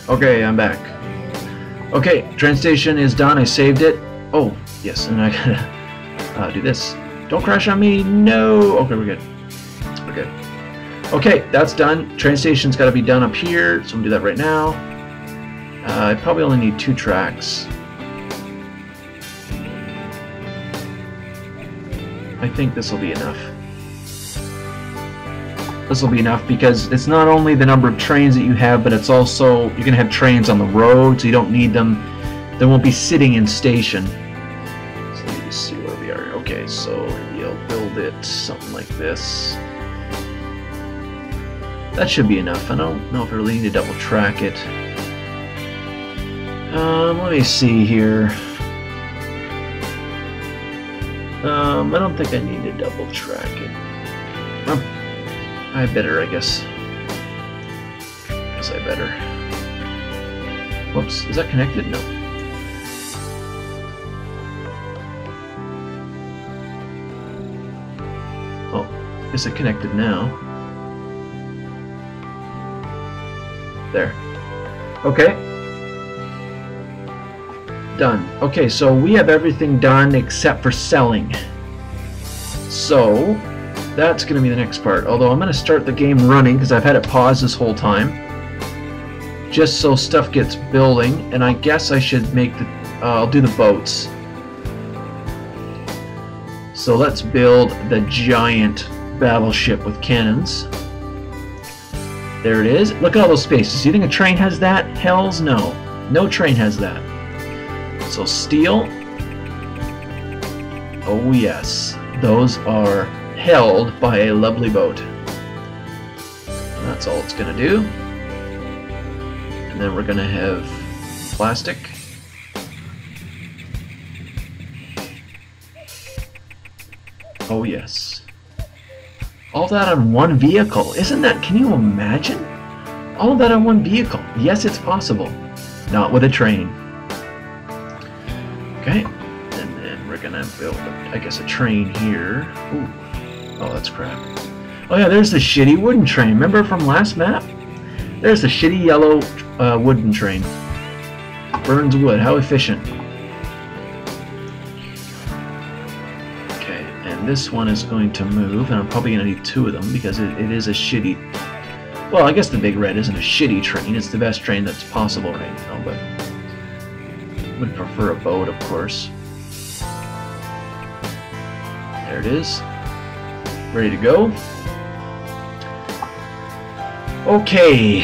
Okay, I'm back. Okay, train station is done. I saved it. Oh, yes, and I gotta do this. Don't crash on me. No. Okay, we're good. We're good. Okay, that's done. Train station's got to be done up here, so I'm gonna do that right now. I probably only need 2 tracks. I think this will be enough. This will be enough because it's not only the number of trains that you have, but it's also you're gonna have trains on the road, so you don't need them. They won't be sitting in station. So let me just see where we are. Okay, so maybe I'll build it something like this. That should be enough. I don't know if I really need to double track it. Let me see here. I don't think I need to double track it. I better, I guess. I better. Whoops, is that connected? No. Oh, is it connected now? There. Okay. Done. Okay, so we have everything done except for selling. So that's going to be the next part. Although I'm going to start the game running because I've had it paused this whole time, just so stuff gets building. And I guess I should make the. I'll do the boats. So let's build the giant battleship with cannons. There it is. Look at all those spaces. Do you think a train has that? Hells no. No train has that. So steel. Oh yes. Those are held by a lovely boat. And that's all it's going to do. And then we're going to have plastic. Oh yes. All that on one vehicle. Isn't that, can you imagine? All of that on one vehicle. Yes, it's possible. Not with a train. Okay. And then we're going to build, I guess, a train here. Ooh. Oh, that's crap. Oh yeah, there's the shitty wooden train. Remember from last map? There's the shitty yellow wooden train. Burns wood. How efficient. Okay, and this one is going to move, and I'm probably going to need 2 of them because it is a shitty... Well, I guess the Big Red isn't a shitty train. It's the best train that's possible right now, but... would prefer a boat, of course. There it is. Ready to go. Okay,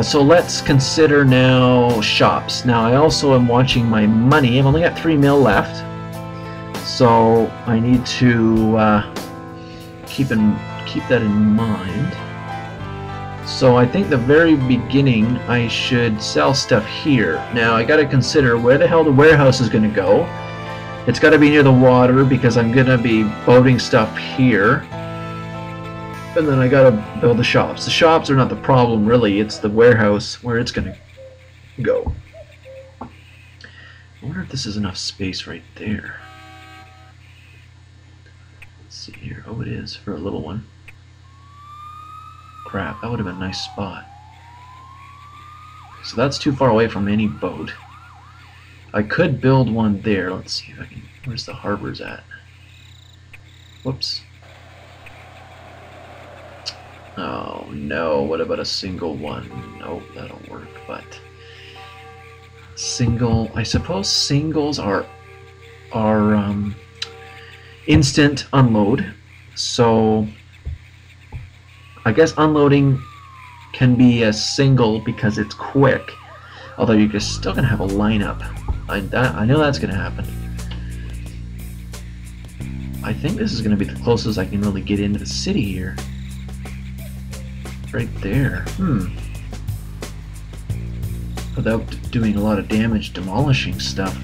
so let's consider now shops. Now I also am watching my money. I've only got 3 mil left, so I need to keep that in mind. So I think the very beginning I should sell stuff here. Now I got to consider where the hell the warehouse is going to go. It's got to be near the water because I'm going to be boating stuff here. And then I got to build the shops. The shops are not the problem really, it's the warehouse where it's going to go. I wonder if this is enough space right there. Let's see here. Oh, it is for a little one. Crap, that would have been a nice spot. So that's too far away from any boat. I could build one there. Let's see if I can. Where's the harbors at? Whoops. Oh no, what about a single one? Nope, that'll work, but single, I suppose singles are instant unload. So I guess unloading can be a single because it's quick. Although you're still gonna have a lineup. I know that's gonna happen. I think this is gonna be the closest I can really get into the city here. Right there. Without doing a lot of damage demolishing stuff.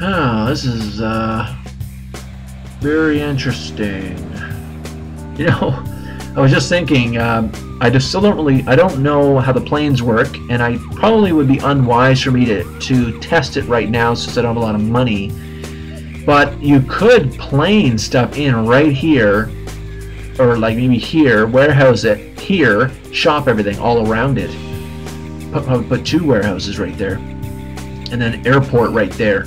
Oh, this is very interesting. You know, I was just thinking, I don't know how the planes work, and I probably would be unwise for me to test it right now since I don't have a lot of money. But you could plane stuff in right here, or like maybe here, warehouse it here, shop everything all around it. probably put 2 warehouses right there, and then airport right there.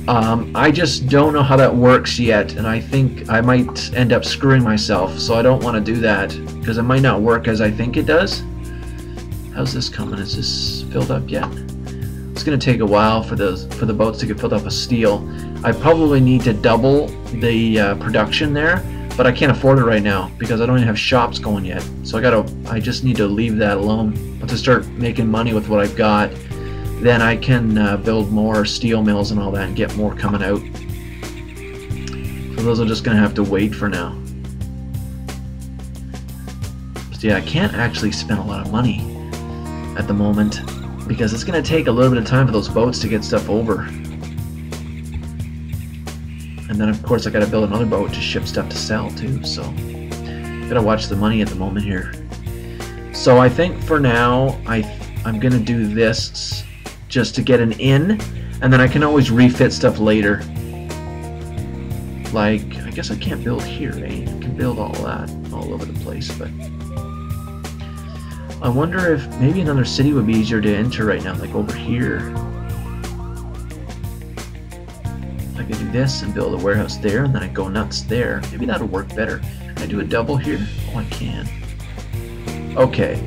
I just don't know how that works yet, and I think I might end up screwing myself, so I don't want to do that because it might not work as I think it does. How's this coming? Is this filled up yet? It's going to take a while for the boats to get filled up with steel. I probably need to double the production there, but I can't afford it right now because I don't even have shops going yet. So I just need to leave that alone. But to start making money with what I've got, then I can build more steel mills and all that and get more coming out. So those are just going to have to wait for now. So yeah, I can't actually spend a lot of money at the moment because it's going to take a little bit of time for those boats to get stuff over. And then of course I got to build another boat to ship stuff to sell too, so gotta watch the money at the moment here. So I think for now I'm gonna do this just to get an in, and then I can always refit stuff later. Like, I guess I can't build here, eh? I can build all that all over the place, but I wonder if maybe another city would be easier to enter right now, like over here. I could do this and build a warehouse there, and then I go nuts there. Maybe that'll work better. Can I do a double here? Oh, I can. Okay,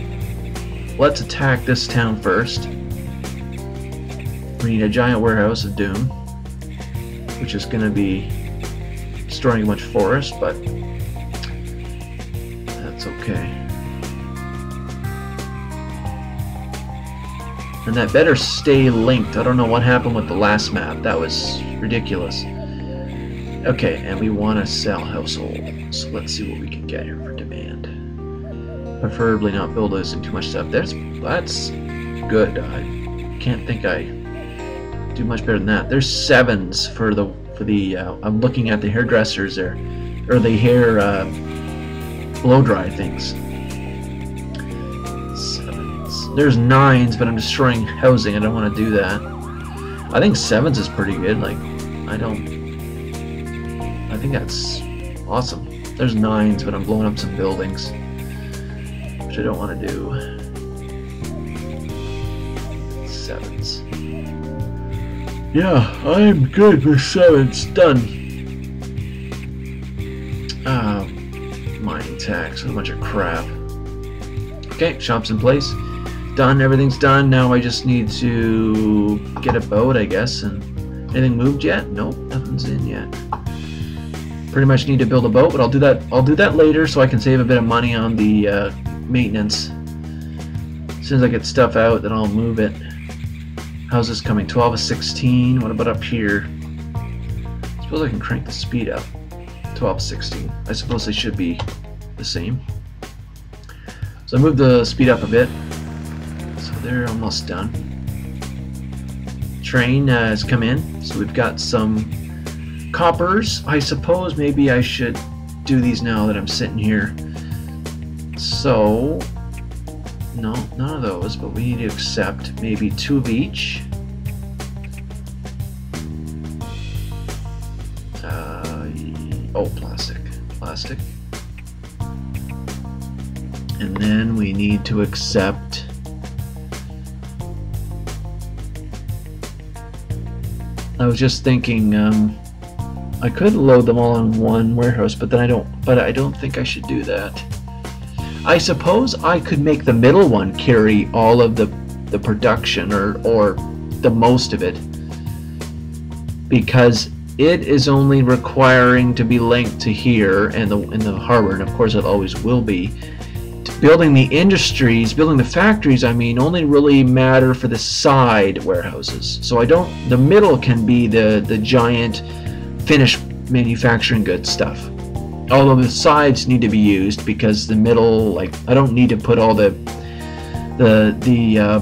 let's attack this town first. We need a giant warehouse of doom, which is going to be destroying a bunch of forest, but that's okay. And that better stay linked. I don't know what happened with the last map. That was ridiculous. Okay, and we want to sell household. So let's see what we can get here for demand. Preferably not bulldozing too much stuff. That's good. I can't think I do much better than that. There's 7s for the I'm looking at the hairdressers there, or the hair blow dry things. 7s. There's 9s, but I'm destroying housing. I don't want to do that. I think 7s is pretty good. Like, I think that's awesome. There's 9s, but I'm blowing up some buildings, which I don't want to do. 7s. Yeah, I'm good with 7s. Done. Mining tax. What a bunch of crap. Okay, shop's in place. Done. Everything's done. Now I just need to get a boat, I guess. And anything moved yet? Nope, nothing's in yet. Pretty much need to build a boat, but I'll do that later so I can save a bit of money on the maintenance. As soon as I get stuff out, then I'll move it. How's this coming? 12 of 16. What about up here? I suppose I can crank the speed up. 12 of 16. I suppose they should be the same. So I moved the speed up a bit. So they're almost done. Train has come in. So we've got some coppers. I suppose maybe I should do these now that I'm sitting here. So no, none of those, but we need to accept maybe 2 of each. Oh, plastic. And then we need to accept I was just thinking I could load them all in one warehouse, but I don't think I should do that. I suppose I could make the middle one carry all of the production or the most of it, because it is only requiring to be linked to here and in the harbor, and of course it always will be. Building the industries, building the factories, I mean, only really matter for the side warehouses. So the middle can be the giant finished manufacturing goods stuff. Although the sides need to be used because the middle, like, I don't need to put all the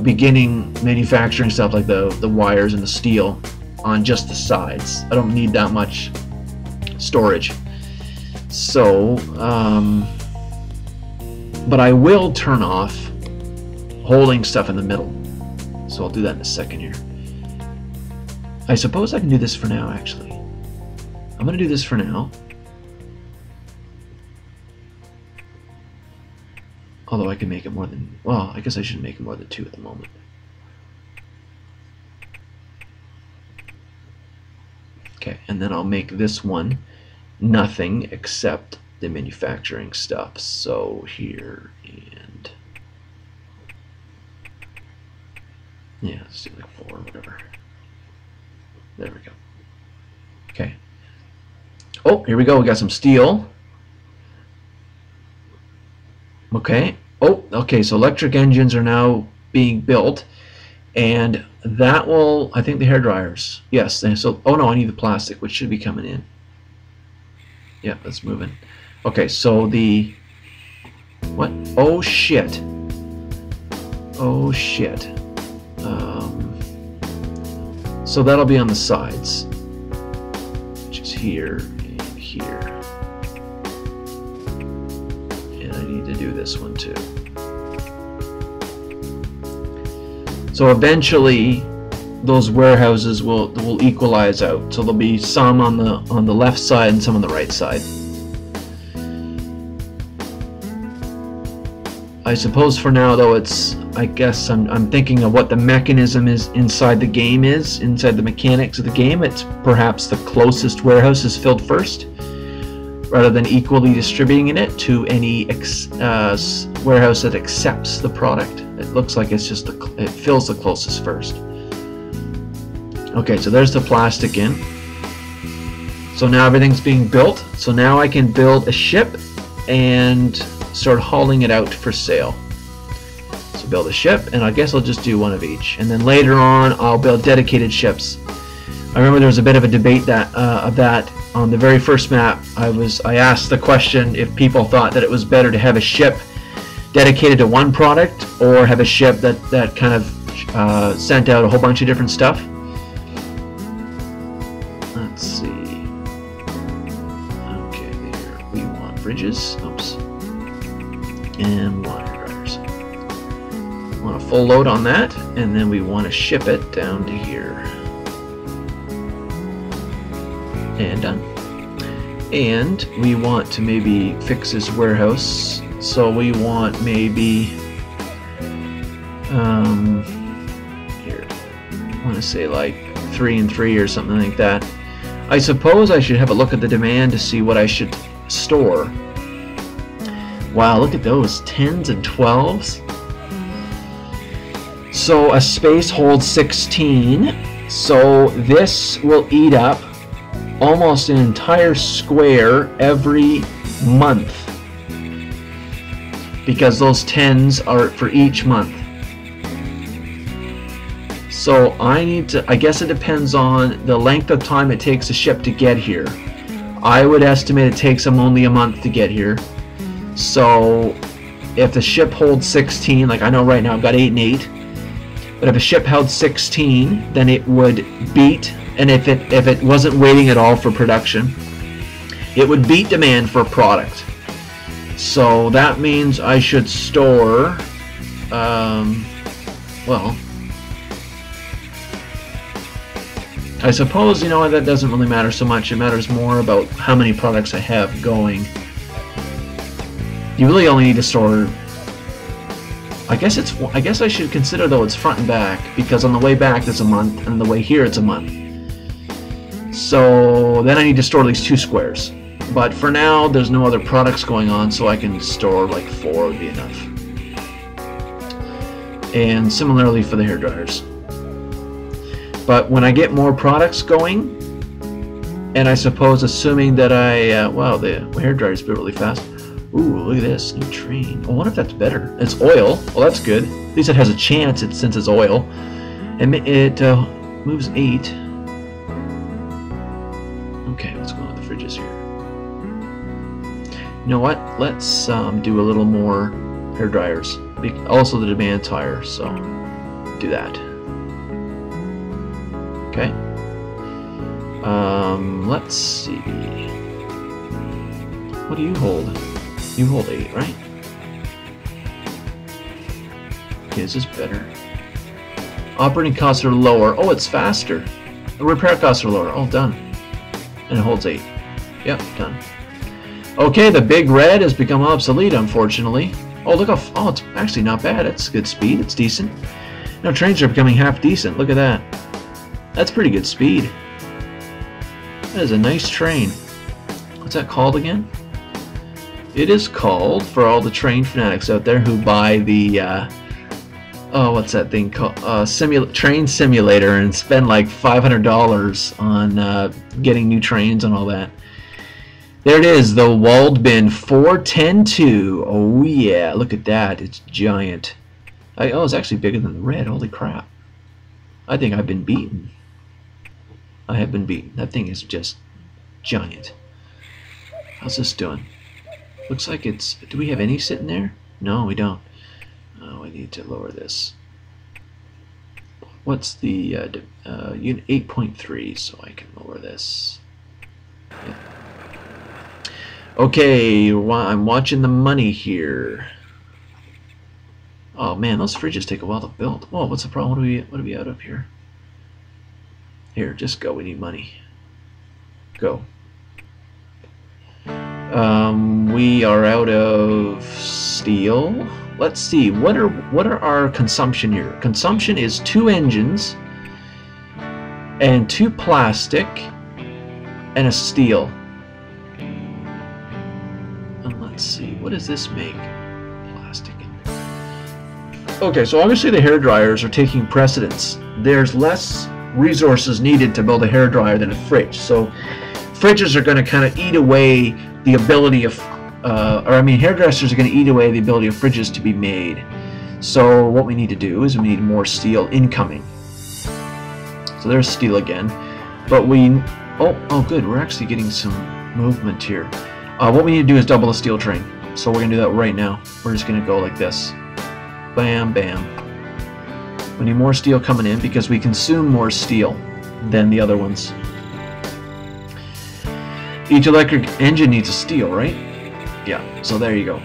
beginning manufacturing stuff like the wires and the steel on just the sides. I don't need that much storage. So, but I will turn off holding stuff in the middle. So I'll do that in a second here. I suppose I can do this for now, actually. I'm going to do this for now. Although I can make it more than, well, I guess I should make it more than 2 at the moment. Okay, and then I'll make this one nothing except the manufacturing stuff. So here, and yeah, let's do like 4 or whatever. There we go. Okay. Oh, here we go. We got some steel. Okay. Oh, okay. So electric engines are now being built, and that will, I think, the hair dryers. Yes. So, oh no, I need the plastic, which should be coming in. Yeah, that's moving. Okay. So the what? Oh shit. Oh shit. So that'll be on the sides, which is here and here. And I need to do this one too. So eventually those warehouses will equalize out. So there'll be some on the left side and some on the right side. I suppose for now though, it's, I guess I'm thinking of what the mechanism is inside the game is, inside the mechanics of the game. It's perhaps the closest warehouse is filled first, rather than equally distributing it to any warehouse that accepts the product. It looks like it's just it fills the closest first. Okay, so there's the plastic in. So now everything's being built. So now I can build a ship and start hauling it out for sale. So build a ship, and I guess I'll just do one of each, and then later on I'll build dedicated ships. I remember there was a bit of a debate that of that on the very first map. I asked the question if people thought that it was better to have a ship dedicated to one product or have a ship that kind of sent out a whole bunch of different stuff. Let's see. Okay, there we want fridges. Oops. And wire dryers. Want a full load on that, and then we want to ship it down to here. And done. And we want to maybe fix this warehouse. So we want maybe here, I want to say like 3 and 3 or something like that. I suppose I should have a look at the demand to see what I should store. Wow, look at those 10s and 12s. So a space holds 16. So this will eat up almost an entire square every month, because those 10s are for each month. So I need to, I guess it depends on the length of time it takes a ship to get here. I would estimate it takes them only a month to get here. So if the ship holds 16, like I know right now I've got 8 and 8, but if a ship held 16, then it would beat, and if it wasn't waiting at all for production, it would beat demand for a product. So that means I should store, well, I suppose, you know, that doesn't really matter so much. It matters more about how many products I have going. You really only need to store, I guess I should consider though it's front and back, because on the way back there's a month, and on the way here it's a month. So then I need to store at least 2 squares. But for now there's no other products going on, so I can store like 4 would be enough. And similarly for the hair dryers. But when I get more products going, and I suppose assuming that wow, the hair dryer's built really fast. Ooh, look at this, new train. I wonder if that's better. It's oil. Well, that's good. At least it has a chance since it's oil. And it moves 8. Okay, what's going on with the fridges here? You know what? Let's do a little more hair dryers. Also, the demand's higher, so do that. Okay. Let's see. What do you hold? You hold 8, right? Okay, is this better? Operating costs are lower. Oh, it's faster. The repair costs are lower. Oh, done. And it holds 8. Yep, done. Okay, the big red has become obsolete, unfortunately. Oh, look how... Oh, it's actually not bad. It's good speed. It's decent. Now trains are becoming half decent. Look at that. That's pretty good speed. That is a nice train. What's that called again? It is called, for all the train fanatics out there who buy the... oh, what's that thing called? Train simulator and spend like $500 on getting new trains and all that. There it is, the Waldbin 410-2. Oh yeah, look at that. It's giant. Oh, it's actually bigger than the red. Holy crap. I think I've been beaten. I have been beaten. That thing is just giant. How's this doing? Looks like it's... Do we have any sitting there? No, we don't. Oh, I need to lower this. What's the unit 8.3, so I can lower this. Yeah. Okay, I'm watching the money here. Oh man, those fridges take a while to build. Whoa, what's the problem? What are we out of here? Here, just go. We need money. Go. We are out of steel. Let's see. What are our consumption here? Consumption is 2 engines and 2 plastic and a steel. Let's see, what does this make? Plastic. Okay, so obviously the hair dryers are taking precedence. There's less resources needed to build a hair dryer than a fridge. So fridges are going to kind of eat away the ability of, hairdressers are going to eat away the ability of fridges to be made. So what we need to do is we need more steel incoming. So there's steel again. But oh good, we're actually getting some movement here. What we need to do is double the steel train. So we're going to do that right now. We're just going to go like this. Bam, bam. We need more steel coming in because we consume more steel than the other ones. Each electric engine needs a steel, right? Yeah, so there you go.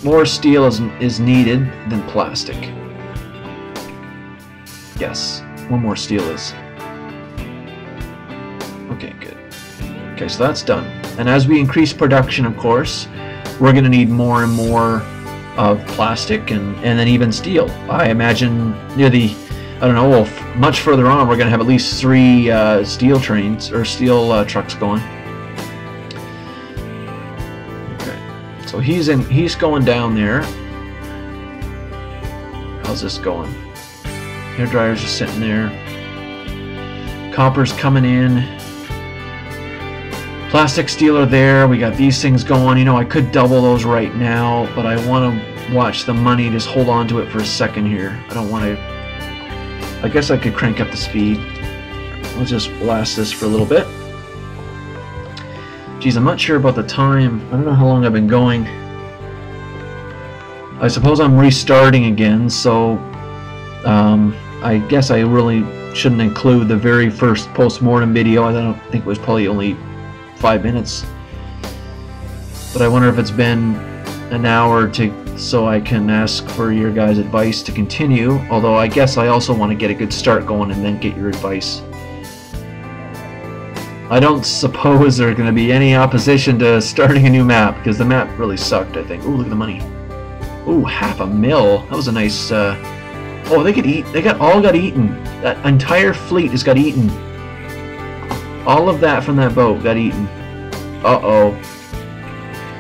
More steel is needed than plastic. Yes, one more steel is. Okay, good. Okay, so that's done. And as we increase production, of course, we're going to need more and more of plastic and then even steel. I imagine near the, I don't know, well, much further on, we're going to have at least 3 steel trains or steel trucks going. Okay, so he's going down there. How's this going? Hair dryers are sitting there. Copper's coming in. Plastic, steel are there. We got these things going. You know, I could double those right now, but I want to watch the money. Just hold on to it for a second here. I don't want to... I guess I could crank up the speed. I'll just blast this for a little bit. Geez, I'm not sure about the time. I don't know how long I've been going. I suppose I'm restarting again, so I guess I really shouldn't include the very first post-mortem video. I don't think it was probably only 5 minutes, but I wonder if it's been an hour so I can ask for your guys' advice to continue, although I guess I also want to get a good start going and then get your advice. I don't suppose there's going to be any opposition to starting a new map, because the map really sucked, I think. Ooh, look at the money. Ooh, $500,000. That was a nice oh, they could eat. They all got eaten. That entire fleet has got eaten. All of that from that boat got eaten. Uh-oh.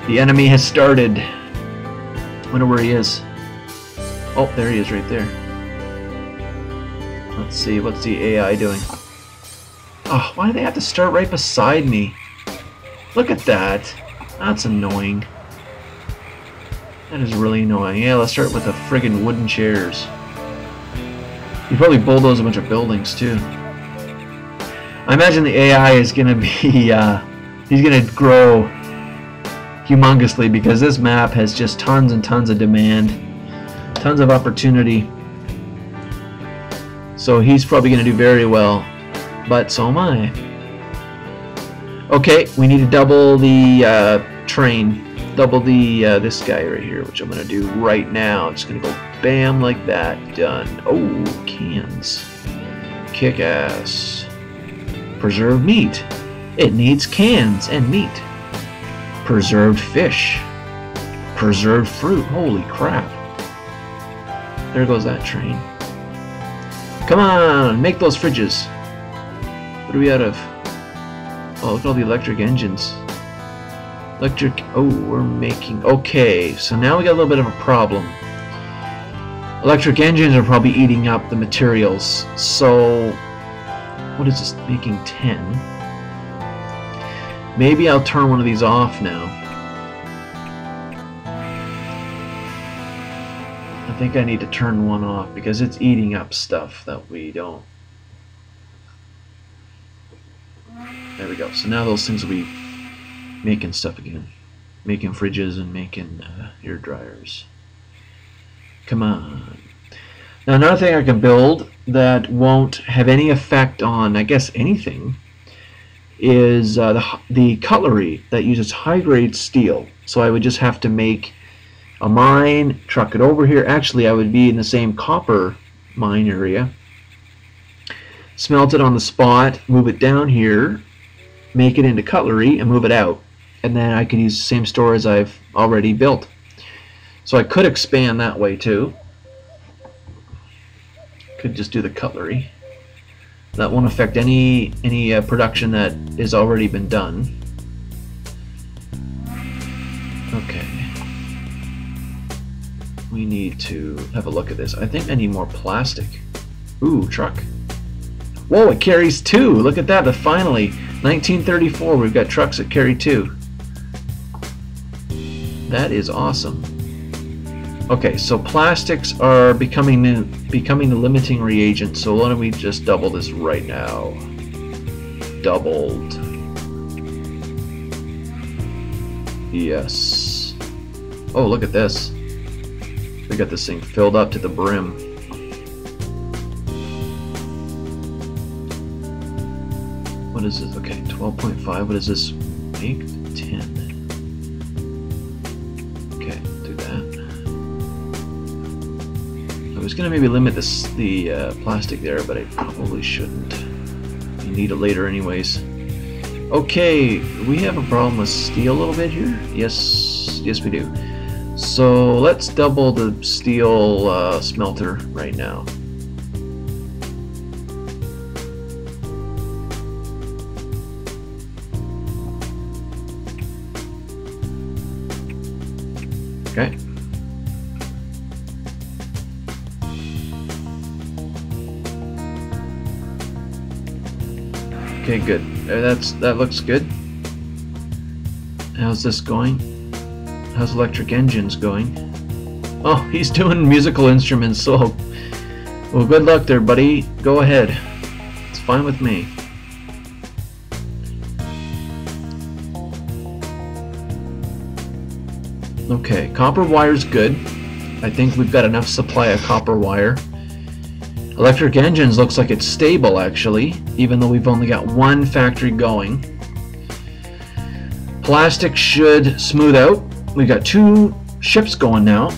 The enemy has started. Wonder where he is. Oh, there he is right there. Let's see, what's the AI doing? Oh, why do they have to start right beside me? Look at that. That's annoying. That is really annoying. Yeah, let's start with the friggin' wooden chairs. You probably bulldoze a bunch of buildings too. I imagine the AI is going to be, he's going to grow humongously because this map has just tons and tons of demand, tons of opportunity. So he's probably going to do very well, but so am I. Okay, we need to double the train, double the this guy right here, which I'm going to do right now. I'm just going to go bam like that, done. Oh, cans. Kick ass. Preserved meat. It needs cans and meat. Preserved fish. preserved fruit. Holy crap. There goes that train. Come on, make those fridges. What are we out of? Oh, look at all the electric engines. Oh, we're making... Okay, so now we got a little bit of a problem. Electric engines are probably eating up the materials. So, what is this? Making 10. Maybe I'll turn one of these off now. I think I need to turn one off because it's eating up stuff that we don't. There we go. So now those things will be making stuff again. Making fridges and making hair dryers. Come on. Now another thing I can build that won't have any effect on, I guess, anything is the cutlery that uses high-grade steel. So I would just have to make a mine, truck it over here. Actually, I would be in the same copper mine area. Smelt it on the spot, move it down here, make it into cutlery, and move it out. And then I could use the same store as I've already built. So I could expand that way too. Could just do the cutlery. That won't affect any production that has already been done. Okay. We need to have a look at this. I think I need more plastic. Ooh, truck. Whoa, it carries 2. Look at that. Finally, 1934, we've got trucks that carry 2. That is awesome. Okay, so plastics are becoming the limiting reagent. So why don't we just double this right now? Doubled. Yes. Oh, look at this. We got this thing filled up to the brim. What is this? Okay, 12.5. What does this make? 10. Okay, do that. I was gonna maybe limit the plastic there, but I probably shouldn't. You need it later anyways. Okay, we have a problem with steel a little bit here. Yes, yes we do. So let's double the steel smelter right now. Okay. Okay, good. That looks good. How's this going? How's electric engines going? Oh, he's doing musical instruments, so... Well, good luck there, buddy. Go ahead. It's fine with me. Okay, copper wire's good. I think we've got enough supply of copper wire. Electric engines looks like it's stable, actually, even though we've only got one factory going. Plastic should smooth out. We've got 2 ships going now,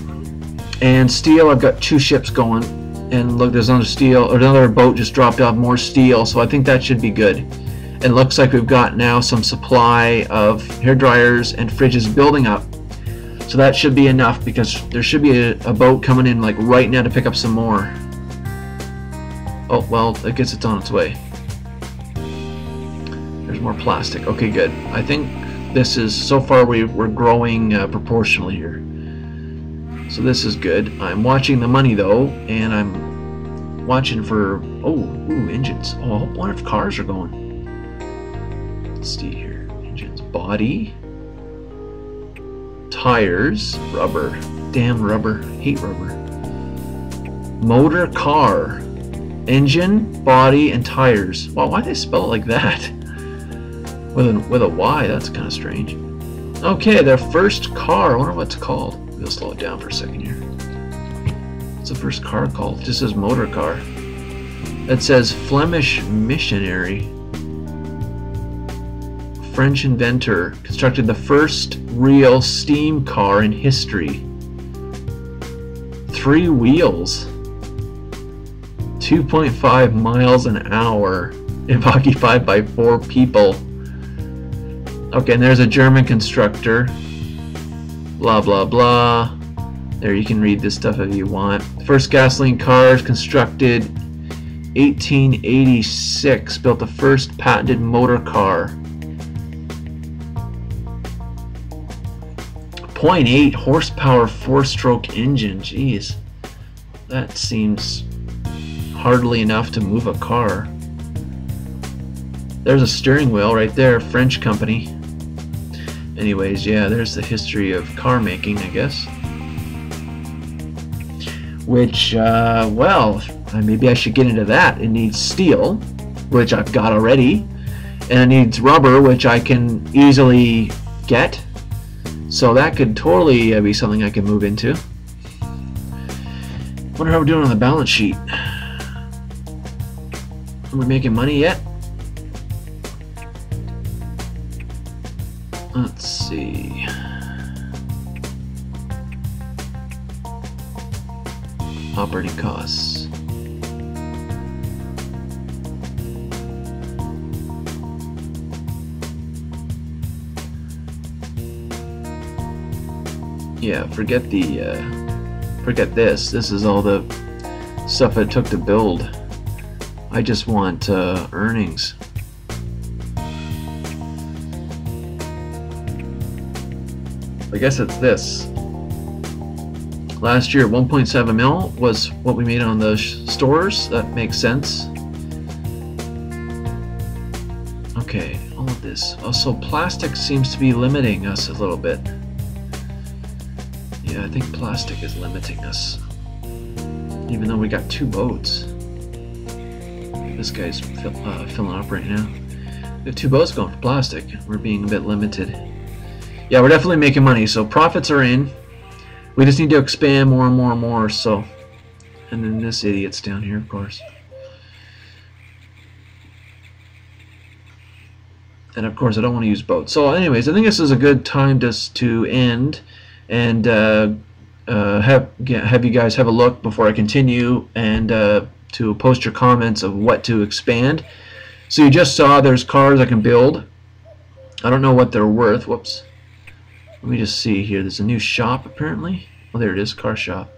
and steel, I've got 2 ships going, and look, there's another boat just dropped off more steel, so I think that should be good. It looks like we've got now some supply of hair dryers and fridges building up, so that should be enough because there should be a boat coming in like right now to pick up some more. Oh, well, I guess it's on its way. There's more plastic. Okay, good. I think this is, so far we're growing proportionally here. So this is good. I'm watching the money though, and I'm watching for, engines. Oh, I wonder if cars are going. Let's see here. Engines. Body. Tires. Rubber. Damn rubber. Hate rubber. Motor car. Engine, body, and tires. Wow, why'd they spell it like that? With a Y, that's kind of strange. Okay, their first car. I wonder what it's called. We'll slow it down for a second here. What's the first car called? It just says motor car. It says Flemish missionary. French inventor constructed the first real steam car in history. 3 wheels. 2.5 miles an hour if occupied by 4 people. Okay, and there's a German constructor. blah blah blah. There, you can read this stuff if you want. First gasoline cars constructed 1886, built the first patented motor car. 0.8 horsepower 4-stroke engine. Jeez, that seems hardly enough to move a car. There's a steering wheel right there, French company. Anyways, yeah, there's the history of car making, I guess. Which, well, maybe I should get into that. It needs steel, which I've got already, and it needs rubber, which I can easily get. So that could totally be something I can move into. Wonder how we're doing on the balance sheet. Are we making money yet? Let's see. Operating costs. Yeah, forget this. This is all the stuff it took to build. I just want earnings. I guess it's this. Last year, 1.7 mil was what we made on the stores. That makes sense. Okay, all of this. Also, plastic seems to be limiting us a little bit. Yeah, I think plastic is limiting us. Even though we got 2 boats. This guy's filling up right now. We have 2 boats going for plastic. We're being a bit limited. Yeah, we're definitely making money, so profits are in. We just need to expand more and more and more, so. And then this idiot's down here, of course. And of course, I don't want to use boats. So anyways, I think this is a good time just to end and have you guys have a look before I continue, and to post your comments of what to expand. So you just saw there's cars I can build. I don't know what they're worth. Whoops. Let me just see here. There's a new shop apparently. Oh, there it is, car shop.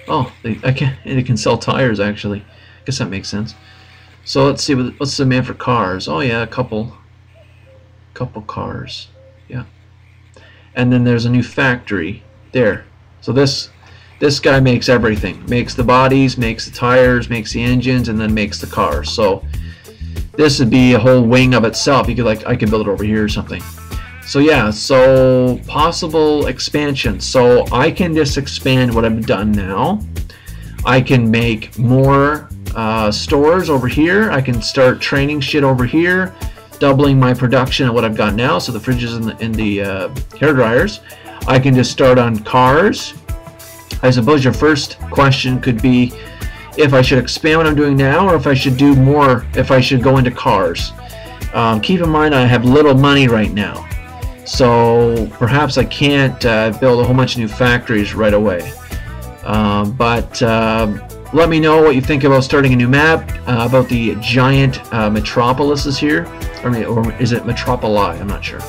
Oh, they can sell tires actually. I guess that makes sense. So let's see what's the demand for cars. Oh yeah, a couple cars. Yeah. And then there's a new factory there. So this guy makes everything. Makes the bodies, makes the tires, makes the engines, and then makes the cars. So this would be a whole wing of itself. You could I could build it over here or something. So yeah, so possible expansion. So I can just expand what I've done now. I can make more stores over here. I can start training shit over here, doubling my production of what I've got now. So the fridges and the hair dryers. I can just start on cars. I suppose your first question could be if I should expand what I'm doing now, or if I should do more, if I should go into cars. Keep in mind I have little money right now. So perhaps I can't build a whole bunch of new factories right away. But let me know what you think about starting a new map, about the giant metropolises here, or is it metropoli? I'm not sure.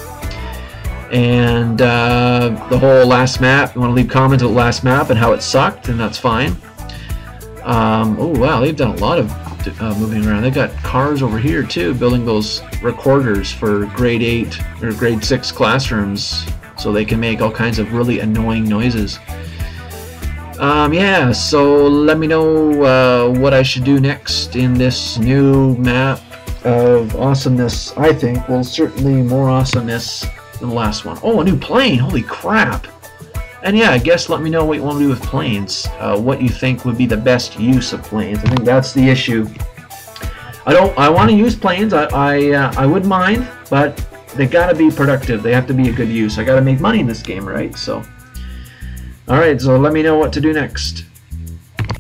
And the whole last map. You want to leave comments about the last map and how it sucked, and that's fine. Oh wow, they've done a lot of moving around. They got cars over here too, building those recorders for grade 8 or grade 6 classrooms, so they can make all kinds of really annoying noises. Yeah, so let me know what I should do next in this new map of awesomeness. I think, well, certainly more awesomeness than the last one. Oh, a new plane! Holy crap! And yeah, I guess let me know what you want to do with planes. What you think would be the best use of planes. I think that's the issue. I want to use planes. I wouldn't mind, but they got to be productive. They have to be a good use. I got to make money in this game, right? So, all right. So let me know what to do next.